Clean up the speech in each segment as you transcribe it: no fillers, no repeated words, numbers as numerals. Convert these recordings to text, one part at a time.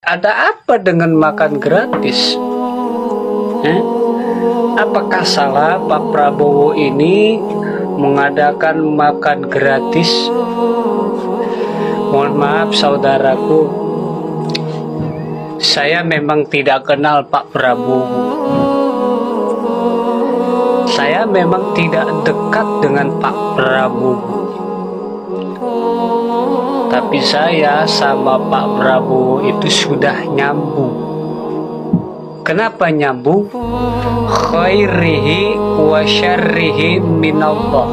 Ada apa dengan makan gratis? Apakah salah Pak Prabowo ini mengadakan makan gratis? Mohon maaf saudaraku, saya memang tidak kenal Pak Prabowo. Saya memang tidak dekat dengan Pak Prabowo. Tapi saya sama Pak Prabowo itu sudah nyambung. Kenapa nyambung? Khairihi wa syarrihi minallah.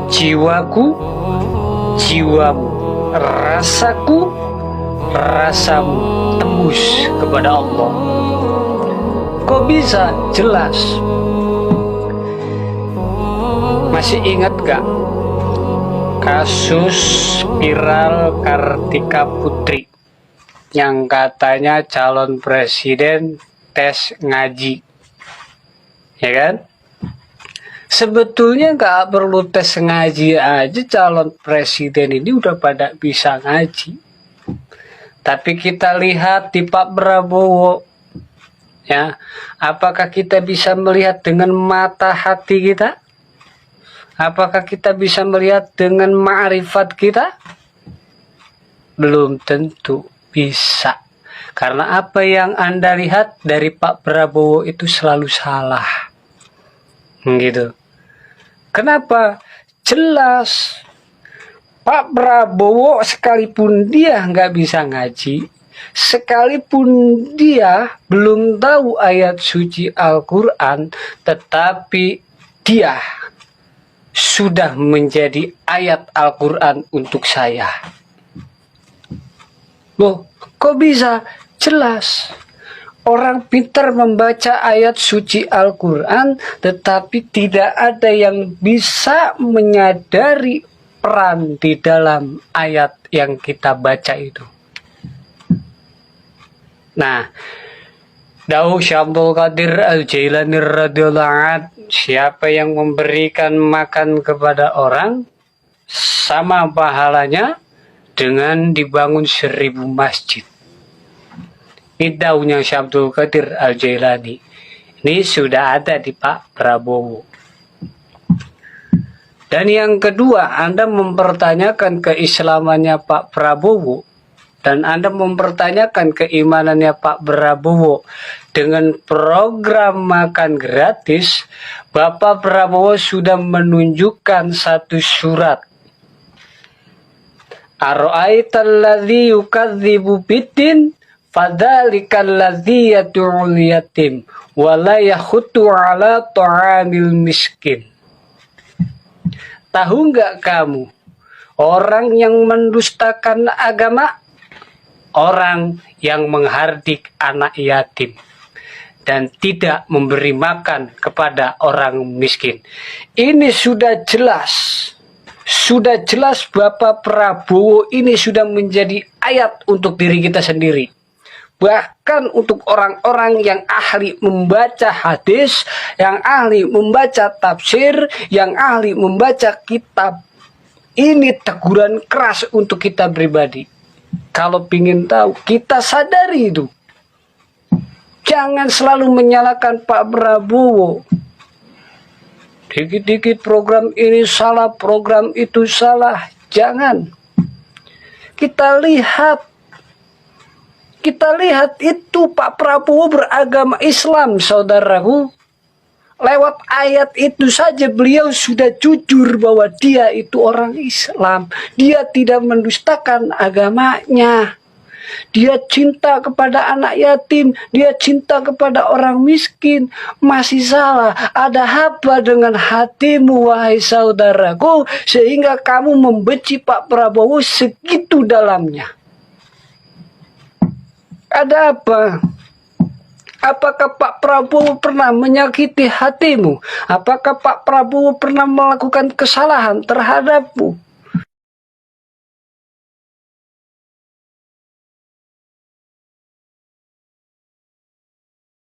Jiwaku, jiwamu, rasaku, rasamu tembus kepada Allah. Kok bisa? Jelas. Masih ingat gak kasus viral Kartika Putri yang katanya calon presiden tes ngaji, ya kan? Sebetulnya nggak perlu tes ngaji aja, calon presiden ini udah pada bisa ngaji. Tapi kita lihat di Pak Prabowo, ya, apakah kita bisa melihat dengan mata hati kita? Apakah kita bisa melihat dengan ma'rifat kita? Belum tentu bisa. Karena apa yang Anda lihat dari Pak Prabowo itu selalu salah. Gitu. Kenapa? Jelas. Pak Prabowo sekalipun dia nggak bisa ngaji, sekalipun dia belum tahu ayat suci Al-Quran, tetapi dia sudah menjadi ayat Al-Quran untuk saya. Loh, kok bisa? Jelas. Orang pintar membaca ayat suci Al-Quran, tetapi tidak ada yang bisa menyadari peran di dalam ayat yang kita baca itu. Nah, Dawuh Syekh Abdul Qadir Al-Jailani radhiyallahu anhu, siapa yang memberikan makan kepada orang sama pahalanya dengan dibangun 1000 masjid. Ini dawuhnya Syekh Abdul Qadir Al-Jailani. Ini sudah ada di Pak Prabowo. Dan yang kedua, Anda mempertanyakan keislamannya Pak Prabowo, dan Anda mempertanyakan keimanannya Pak Prabowo dengan program makan gratis. Bapak Prabowo sudah menunjukkan satu surat. Ara'aital ladzi yukadzibu biddin fadzalikal ladzi yad'ul yatim wa la yakhuttu 'ala ta'amil miskin. Tahu nggak kamu orang yang mendustakan agama? Orang yang menghardik anak yatim dan tidak memberi makan kepada orang miskin. Ini sudah jelas. Sudah jelas Bapak Prabowo ini sudah menjadi ayat untuk diri kita sendiri. Bahkan untuk orang-orang yang ahli membaca hadis, yang ahli membaca tafsir, yang ahli membaca kitab. Ini teguran keras untuk kita pribadi. Kalau ingin tahu, kita sadari itu. Jangan selalu menyalahkan Pak Prabowo. Dikit-dikit program ini salah, program itu salah. Jangan. Kita lihat itu Pak Prabowo beragama Islam, saudaraku. Lewat ayat itu saja beliau sudah jujur bahwa dia itu orang Islam. Dia tidak mendustakan agamanya. Dia cinta kepada anak yatim. Dia cinta kepada orang miskin. Masih salah. Ada apa dengan hatimu, wahai saudaraku, sehingga kamu membenci Pak Prabowo segitu dalamnya? Ada apa? Apakah Pak Prabowo pernah menyakiti hatimu? Apakah Pak Prabowo pernah melakukan kesalahan terhadapmu?